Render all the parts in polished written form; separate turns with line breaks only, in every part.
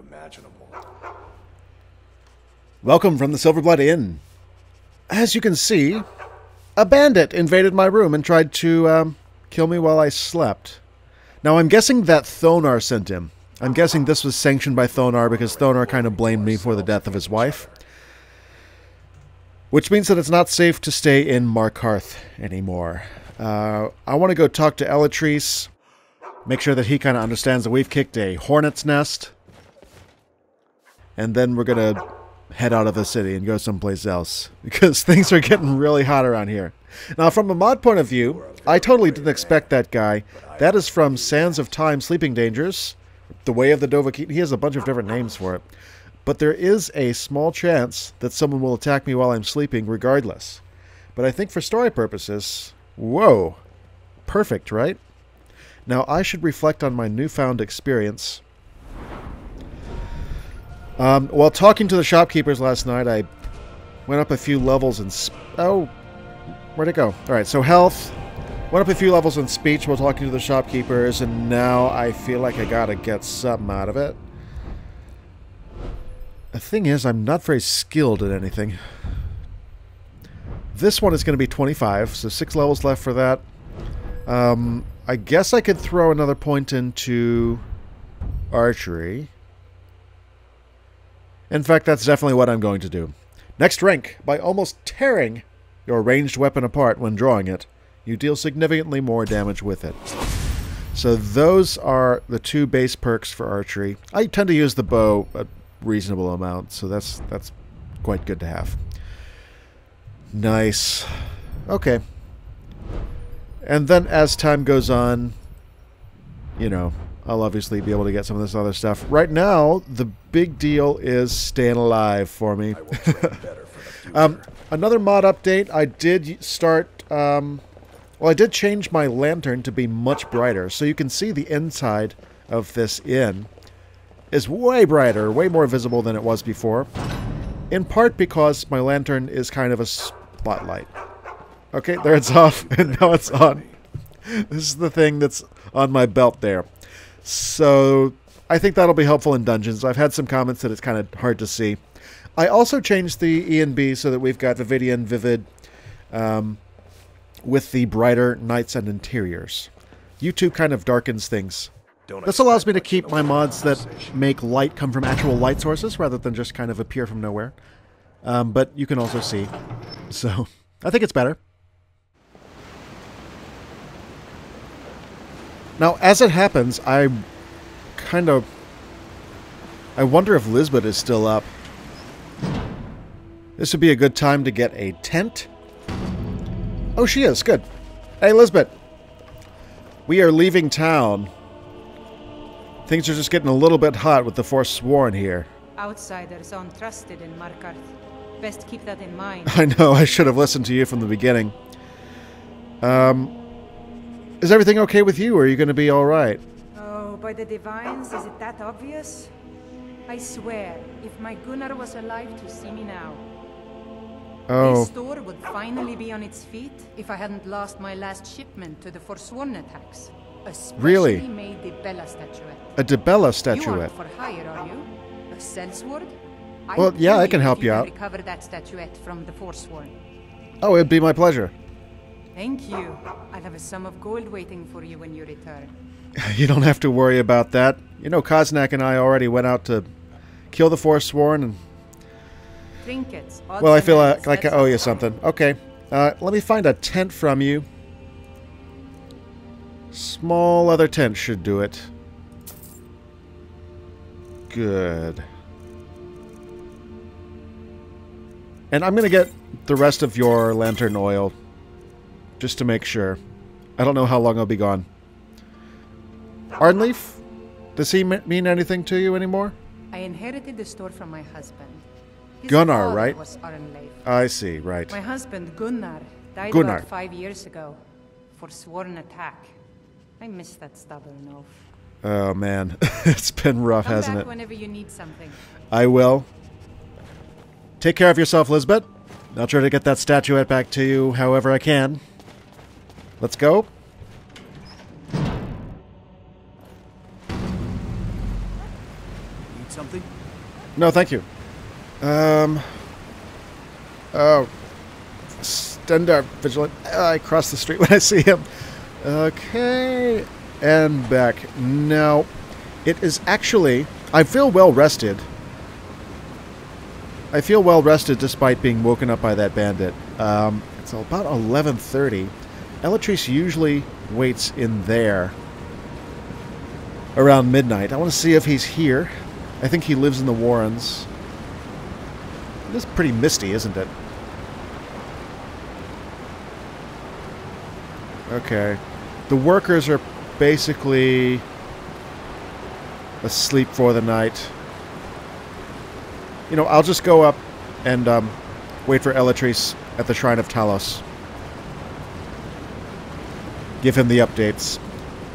imaginable.
Welcome from the Silverblood Inn. As you can see, a bandit invaded my room and tried to kill me while I slept. Now I'm guessing that Thonar sent him. I'm guessing this was sanctioned by Thonar because Thonar kind of blamed me for the death of his wife. Which means that it's not safe to stay in Markarth anymore. I want to go talk to Eltrys, make sure that he kind of understands that we've kicked a hornet's nest. And then we're going to head out of the city and go someplace else, because things are getting really hot around here. Now, from a mod point of view, I totally didn't expect that guy. That is from Sands of Time Sleeping Dangers, The Way of the Dovahkiin. He has a bunch of different names for it. But there is a small chance that someone will attack me while I'm sleeping regardless. But I think for story purposes, whoa, perfect, right? Now, I should reflect on my newfound experience. While talking to the shopkeepers last night, I went up a few levels in... Oh, where'd it go? Alright, so health. Went up a few levels in speech while talking to the shopkeepers, and now I feel like I gotta get something out of it. The thing is, I'm not very skilled at anything. This one is going to be 25, so 6 levels left for that. I guess I could throw another point into archery. In fact, that's definitely what I'm going to do. Next rank, by almost tearing your ranged weapon apart when drawing it, you deal significantly more damage with it. So those are the 2 base perks for archery. I tend to use the bow a reasonable amount, so that's quite good to have. Nice. Okay. And then as time goes on, you know, I'll obviously be able to get some of this other stuff. Right now, the big deal is staying alive for me. Another mod update, I did start... well, I did change my lantern to be much brighter, so you can see the inside of this inn is way brighter, way more visible than it was before. In part because my lantern is kind of a spotlight. Okay, there it's off, and now it's on. This is the thing that's on my belt there. So, I think that'll be helpful in dungeons. I've had some comments that it's kind of hard to see. I also changed the E&B so that we've got Vividian, Vivid, with the brighter nights and interiors. YouTube kind of darkens things. This allows me to keep my mods that make light come from actual light sources rather than just kind of appear from nowhere. But you can also see. So, I think it's better. Now, as it happens, I wonder if Lisbeth is still up. This would be a good time to get a tent. Oh, she is. Good. Hey, Lisbeth. We are leaving town. Things are just getting a little bit hot with the Forsworn here.
Outsiders aren't trusted in Markarth. Best keep that in mind.
I know, I should have listened to you from the beginning. Is everything okay with you, or are you going to be alright?
Oh, by the divines, is it that obvious? I swear, if my Gunnar was alive to see me now.
Oh.
This store would finally be on its feet if I hadn't lost my last shipment to the Forsworn attacks.
Really?
Made the Bella statuette.
A Debella statuette?
You aren't for hire, are you? A sellsword?
Well, yeah, I can help you out.
Recover that statuette from the Forsworn.
Oh, it'd be my pleasure.
Thank you. I'll have a sum of gold waiting for you when you return.
You don't have to worry about that. You know, Koznak and I already went out to kill the Forsworn, and...
Trinkets.
Well, I feel like I owe you something. Okay. Let me find a tent from you. Small leather tent should do it. Good. And I'm going to get the rest of your lantern oil, just to make sure. I don't know how long I'll be gone. Arnleif? Does he mean anything to you anymore?
I inherited the store from my husband. His
Gunnar,
father
right?
Was Arnleif.
I see, right.
My husband, Gunnar, died about 5 years ago. Forsworn attack. I miss that stubborn oaf.
Oh, man. It's been rough, hasn't it?
Come back whenever you need something.
I will. Take care of yourself, Lisbeth. I'll try to get that statuette back to you however I can. Let's go.
Need something?
No, thank you. Oh. Stendar Vigilant. I cross the street when I see him. Okay. And back. No. It is actually... I feel well rested. I feel well rested despite being woken up by that bandit. It's about 11:30. Eltrys usually waits in there around midnight. I want to see if he's here. I think he lives in the Warrens. It is pretty misty, isn't it? Okay. The workers are basically asleep for the night. You know, I'll just go up and wait for Eltrys at the Shrine of Talos. Give him the updates.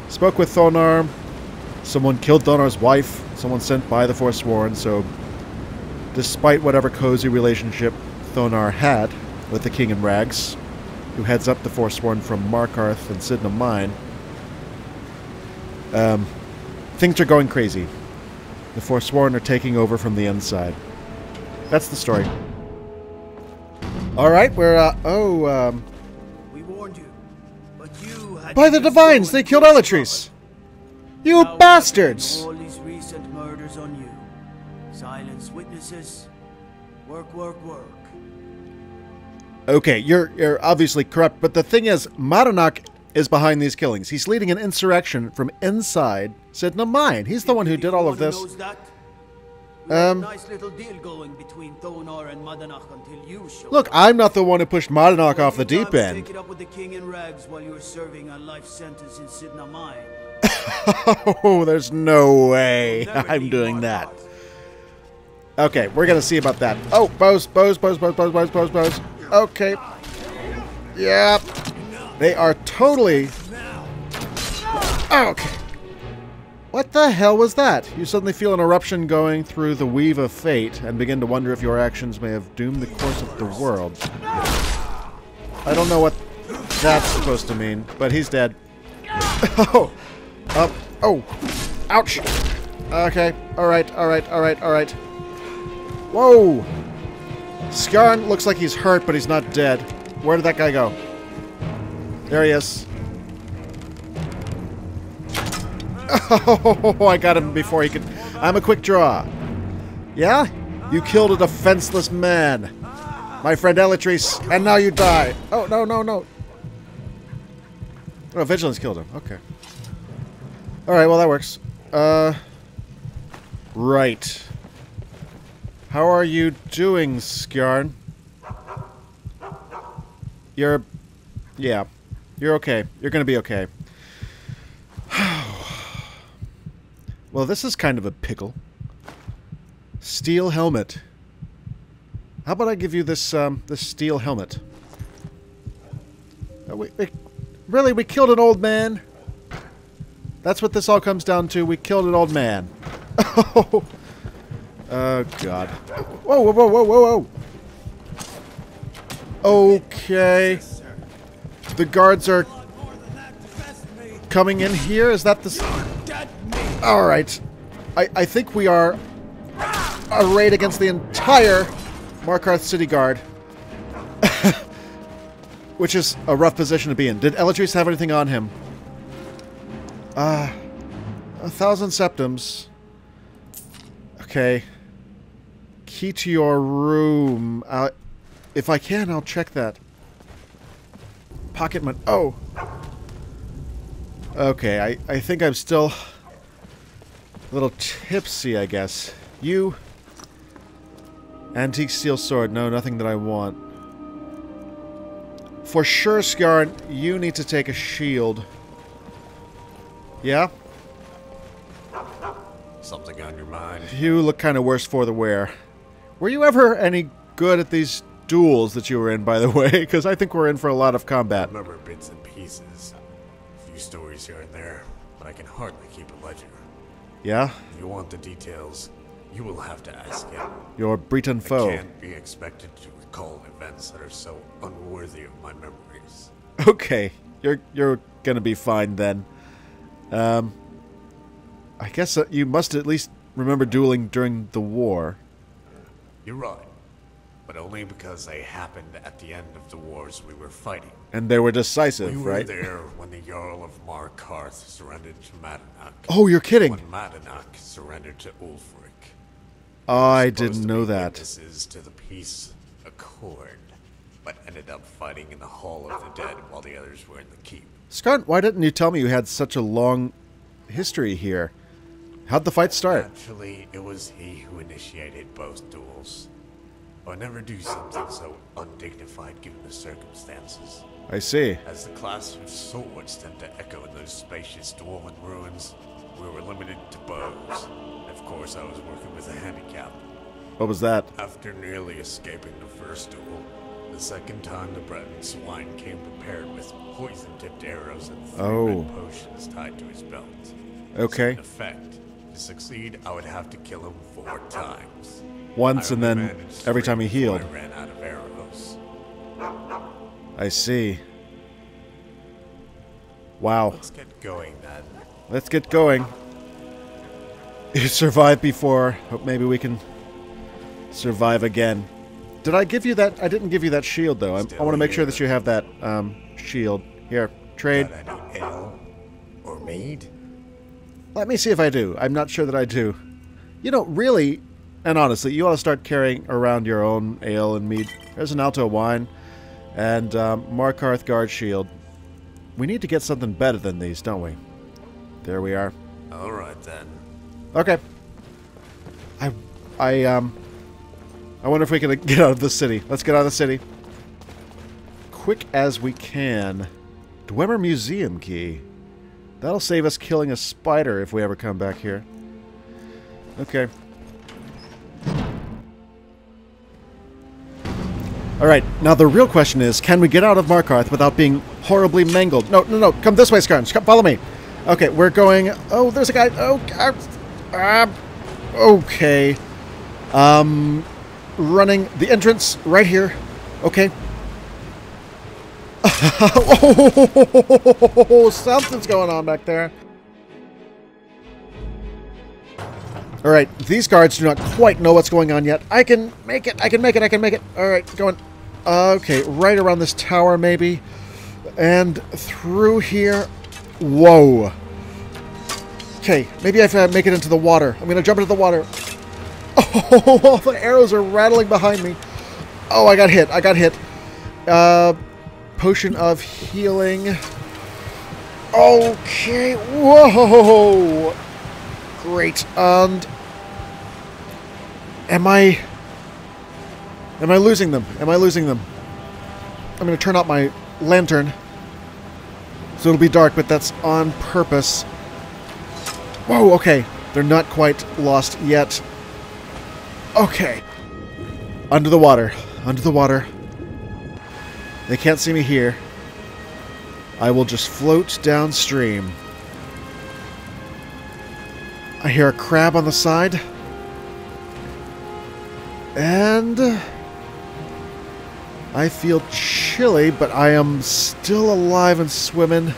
Spoke with Thonar. Someone killed Thonar's wife. Someone sent by the Forsworn, so despite whatever cozy relationship Thonar had with the King in Rags, who heads up the Forsworn from Markarth and Sidna Mine, things are going crazy. The Forsworn are taking over from the inside. That's the story. Alright, we're,
We warned you, but you had
by the Divines, they killed Eltrys! You bastards!
all these recent murders on you. Silence witnesses. Work, work, work.
Okay, you're obviously corrupt, but the thing is, Maranak is behind these killings. He's leading an insurrection from inside Sidna Mine. He's the one who did all of this.
Knows that? We had a nice little deal going between Thonar and Madanach until you showed
Look,
up.
I'm not the one who pushed Maranak off the deep end.
Take it up with the king in rags while you were serving a life sentence in Sidna Mine.
Oh, there's no way I'm doing that. Okay, we're gonna see about that. Oh, bows. Okay. Yeah. They are totally... Okay. What the hell was that? You suddenly feel an eruption going through the weave of fate and begin to wonder if your actions may have doomed the course of the world. I don't know what that's supposed to mean, but he's dead. Oh. Oh. Ouch. Okay. Alright. Whoa. Skarn looks like he's hurt, but he's not dead. Where did that guy go? There he is. Oh, I got him before he could... I'm a quick draw. Yeah? You killed a defenseless man. My friend Eltrys, and now you die. Oh, no. Oh, Vigilance killed him. Okay. Alright, well that works. Right. How are you doing, Skarn? Yeah. You're okay. You're gonna be okay. Well, this is kind of a pickle. Steel helmet. How about I give you this, this steel helmet? Really, we killed an old man? That's what this all comes down to. We killed an old man. Oh, God. Whoa. Okay. The guards are coming in here? Is that the... Alright. I think we are arrayed against the entire Markarth City Guard. Which is a rough position to be in. Did Eltrys have anything on him? 1,000 septums. Okay. Key to your room. If I can, I'll check that. Pocket money. Oh. Okay, I think I'm still a little tipsy, I guess. You... Antique steel sword. No, nothing that I want. For sure, Skarn, you need to take a shield. Yeah?
Something on your mind?
You look kind of worse for the wear. Were you ever any good at these duels that you were in, by the way? Because I think we're in for a lot of combat.
I remember bits and pieces. A few stories here and there, but I can hardly keep a ledger.
Yeah?
If you want the details, you will have to ask him.
Your Breton foe.
I can't be expected to recall events that are so unworthy of my memories.
Okay. You're gonna be fine then. I guess you must at least remember dueling during the war.
You're right. But only because they happened at the end of the wars we were fighting.
And they were decisive,
We were
right?
there when the Jarl of Markarth surrendered to Madanak.
Oh, you're kidding.
When Madanak surrendered to Ulfric.
I
Supposed
didn't
to
know
be
that.
witnesses to the peace accord, but ended up fighting in the Hall of the Dead while the others were in the keep.
Scarn, why didn't you tell me you had such a long history here? How'd the fight start?
Actually, it was he who initiated both duels. I would never do something so undignified given the circumstances.
I see.
As the clash of swords tend to echo in those spacious dwarven ruins, we were limited to bows. Of course, I was working with a handicap.
What was that?
After nearly escaping the first duel, the second time the Breton swine came prepared with poison-tipped arrows and 3 red potions tied to his belt.
Okay.
So in effect, to succeed, I would have to kill him 4 times.
Once and then
managed
every time he
3 before
healed.
I ran out of arrows.
I see. Wow.
Let's get going then.
Let's get going. You survived before. Hope maybe we can survive again. Did I give you that? I didn't give you that shield, though. I want to make sure that you have that shield. Here, trade.
Got any ale or mead?
Let me see if I do. I'm not sure that I do. You know, really, and honestly, you ought to start carrying around your own ale and mead. There's an Alto wine and Markarth guard shield. We need to get something better than these, don't we? There we are.
All right then.
Okay. I wonder if we can get out of the city. Let's get out of the city. Quick as we can. Dwemer Museum key. That'll save us killing a spider if we ever come back here. Okay. Alright, now the real question is, can we get out of Markarth without being horribly mangled? No, no, no, come this way, Scarn. Come, follow me. Okay, we're going... Oh, there's a guy. Oh, okay. Running the entrance right here. Okay. Oh, something's going on back there. Alright, these guards do not quite know what's going on yet. I can make it, I can make it, I can make it. Alright, going. Okay, right around this tower maybe. And through here. Whoa. Okay, maybe I have to make it into the water. I'm going to jump into the water. Oh, the arrows are rattling behind me. Oh, I got hit, I got hit. Potion of healing. Okay, whoa. Great, and... Am I losing them? Am I losing them? I'm going to turn out my lantern. So it'll be dark, but that's on purpose. Whoa, okay. They're not quite lost yet. Okay. Under the water. Under the water. They can't see me here. I will just float downstream. I hear a crab on the side. And I feel chilly, but I am still alive and swimming.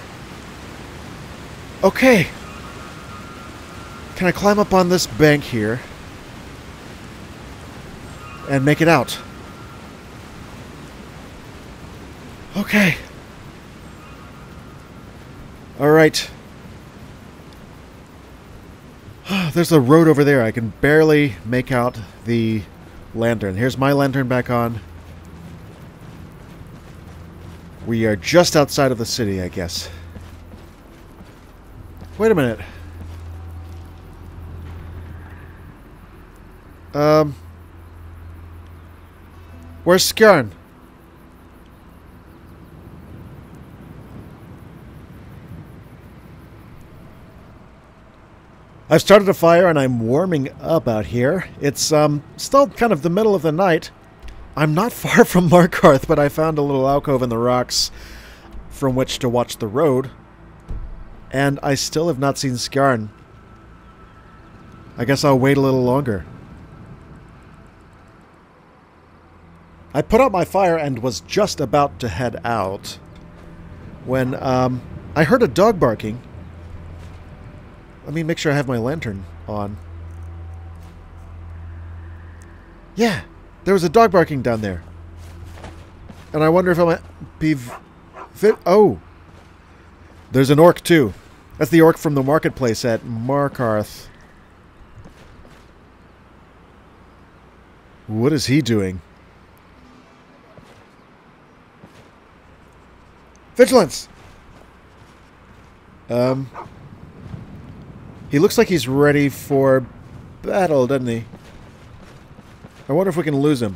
Okay. Can I climb up on this bank here and make it out? Okay. All right. There's a road over there. I can barely make out the lantern. Here's my lantern back on. We are just outside of the city, I guess. Wait a minute. Where's Skjarn? I've started a fire and I'm warming up out here. It's still kind of the middle of the night. I'm not far from Markarth, but I found a little alcove in the rocks from which to watch the road. And I still have not seen Skjarn. I guess I'll wait a little longer. I put out my fire and was just about to head out when I heard a dog barking. Let me make sure I have my lantern on. Yeah, There was a dog barking down there. And I wonder if I might be... Oh! There's an orc, too. That's the orc from the marketplace at Markarth. What is he doing? Vigilance! He looks like he's ready for battle, doesn't he? I wonder if we can lose him.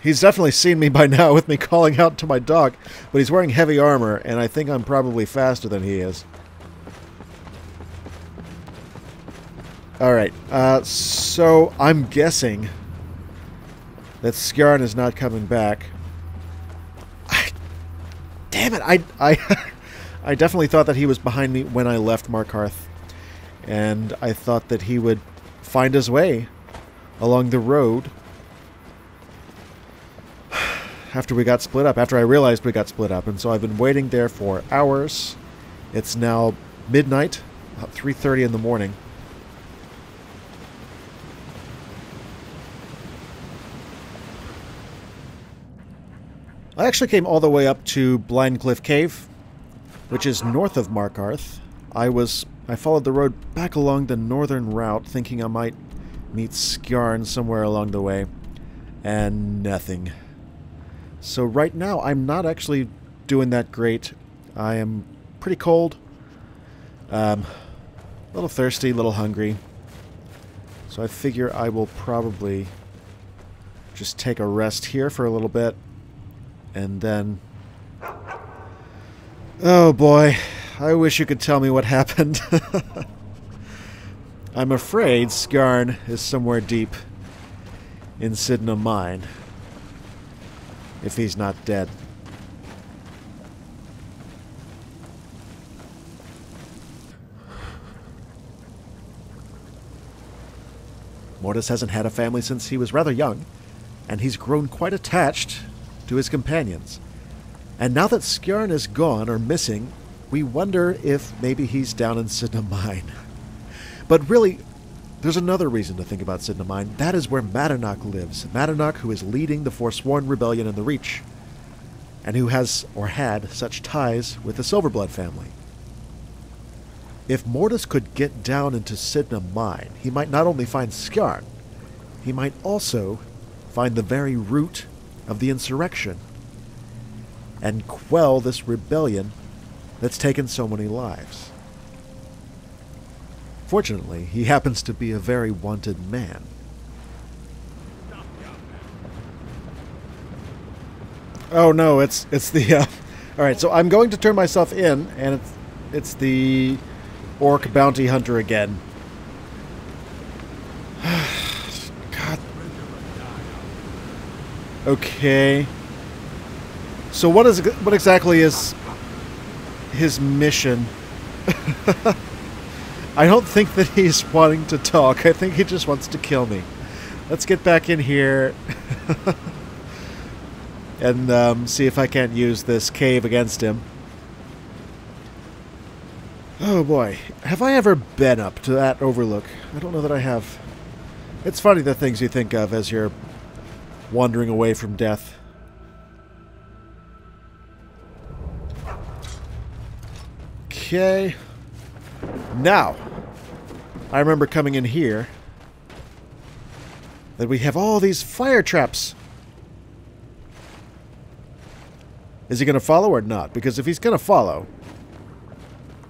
He's definitely seen me by now with me calling out to my dog, but he's wearing heavy armor, and I think I'm probably faster than he is. Alright, so I'm guessing that Skyrim is not coming back. Damn it, I definitely thought that he was behind me when I left Markarth, and I thought that he would find his way along the road after we got split up, after I realized we got split up. And so I've been waiting there for hours. It's now midnight, about 3:30 in the morning. I actually came all the way up to Blind Cliff Cave, which is north of Markarth. I followed the road back along the northern route, thinking I might meet Skyrim somewhere along the way, and nothing. So right now, I'm not actually doing that great. I am pretty cold, a little thirsty, a little hungry. So I figure I will probably just take a rest here for a little bit, and then... Oh boy, I wish you could tell me what happened. I'm afraid Skyrim is somewhere deep in Sidna Mine. If he's not dead. Mortis hasn't had a family since he was rather young, and he's grown quite attached to his companions. And now that Skyrim is gone or missing, we wonder if maybe he's down in Sidna Mine. But really, there's another reason to think about Sidna Mine. That is where Madanach lives. Madanach, who is leading the Forsworn Rebellion in the Reach, and who has, or had, such ties with the Silverblood family. If Mortis could get down into Sidna Mine, he might not only find Skyrim, he might also find the very root of the insurrection, and quell this rebellion that's taken so many lives. Fortunately, he happens to be a very wanted man. Oh no, it's the... Alright, so I'm going to turn myself in, and it's the orc bounty hunter again. God. Okay. So what exactly is his mission? I don't think that he's wanting to talk. I think he just wants to kill me. Let's get back in here and see if I can't use this cave against him. Oh boy. Have I ever been up to that overlook? I don't know that I have. It's funny the things you think of as you're wandering away from death. Okay. Now, I remember coming in here that we have all these fire traps. Is he going to follow or not? Because if he's going to follow,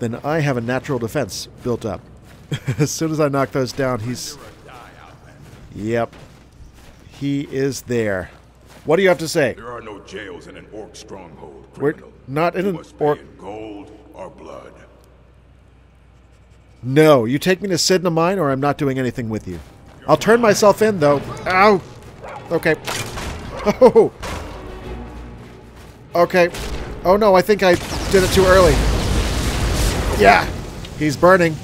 then I have a natural defense built up. As soon as I knock those down, he's... Yep. He is there. What do you have to say?
There are no jails in an orc stronghold,
We're
criminal.
not in
You
an
must pay
orc...
in gold or blood.
No, you take me to Sidna Mine or I'm not doing anything with you. I'll turn myself in, though. Ow! Okay. Oh! Okay. Oh no, I think I did it too early. Yeah! He's burning.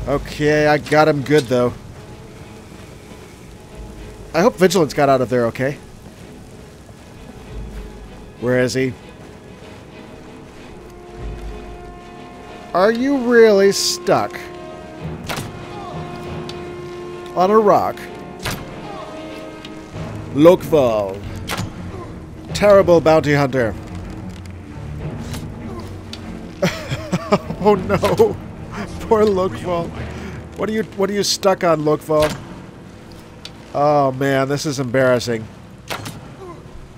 Okay, I got him good, though. I hope Vigilance got out of there okay. Where is he? Are you really stuck? on a rock. Lokval. Terrible bounty hunter. Oh no. Poor Lokval. What are you stuck on, Lokval? Oh man, this is embarrassing.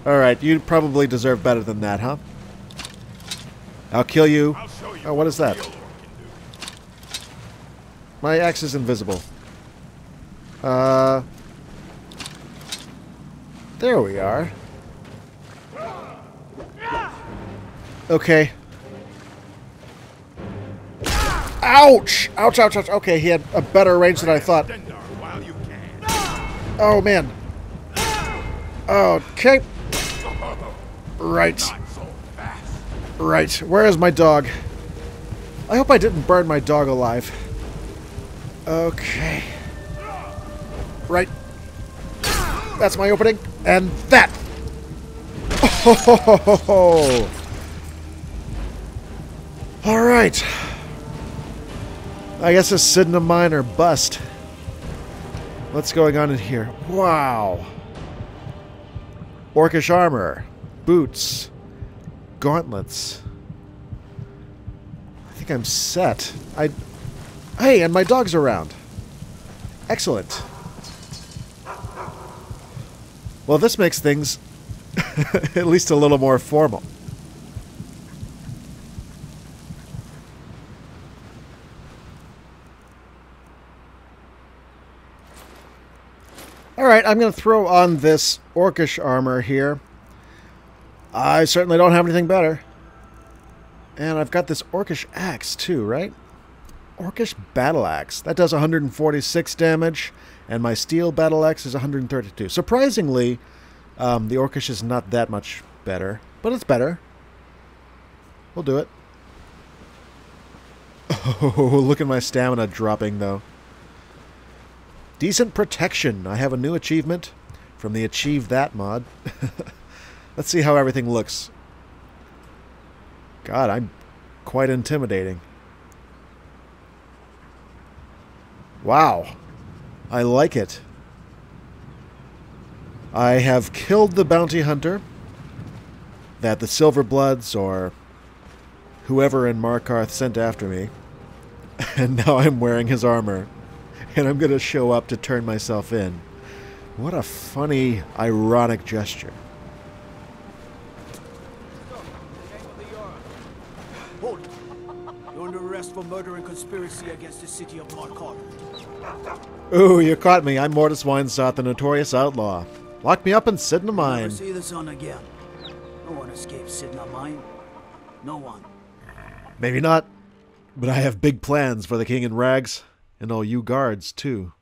Alright, you probably deserve better than that, huh? I'll kill you. Oh, what is that? My axe is invisible. There we are. Okay. Ouch! Ouch, ouch, ouch. Okay, he had a better range than I thought. Oh, man. Okay. Right. Right. Where is my dog? I hope I didn't burn my dog alive. Okay. Right. That's my opening. And that! Oh! Alright. I guess a Sidna mine or bust. What's going on in here? Wow. Orcish armor. Boots. Gauntlets. I think I'm set. Hey, and my dog's around. Excellent. Well, this makes things at least a little more formal. Alright, I'm going to throw on this Orcish armor here. I certainly don't have anything better. And I've got this Orcish axe too, right? Orcish battle axe. That does 146 damage, and my steel battle axe is 132. Surprisingly, the Orcish is not that much better, but it's better. We'll do it. Oh, look at my stamina dropping, though. Decent protection. I have a new achievement from the Achieve That mod. Let's see how everything looks. God, I'm quite intimidating. Wow. I like it. I have killed the bounty hunter that the Silverbloods or whoever in Markarth sent after me. And now I'm wearing his armor. And I'm going to show up to turn myself in. What a funny, ironic gesture.
Hold it. You're under arrest for murder and conspiracy against the city of Markarth.
Ooh, you caught me. I'm Mortis Winesaught, the notorious outlaw. Lock me up and sit in a mine.
Never see the sun again. No one escapes sitting on mine. No one.
Maybe not. But I have big plans for the king in rags. And all you guards, too.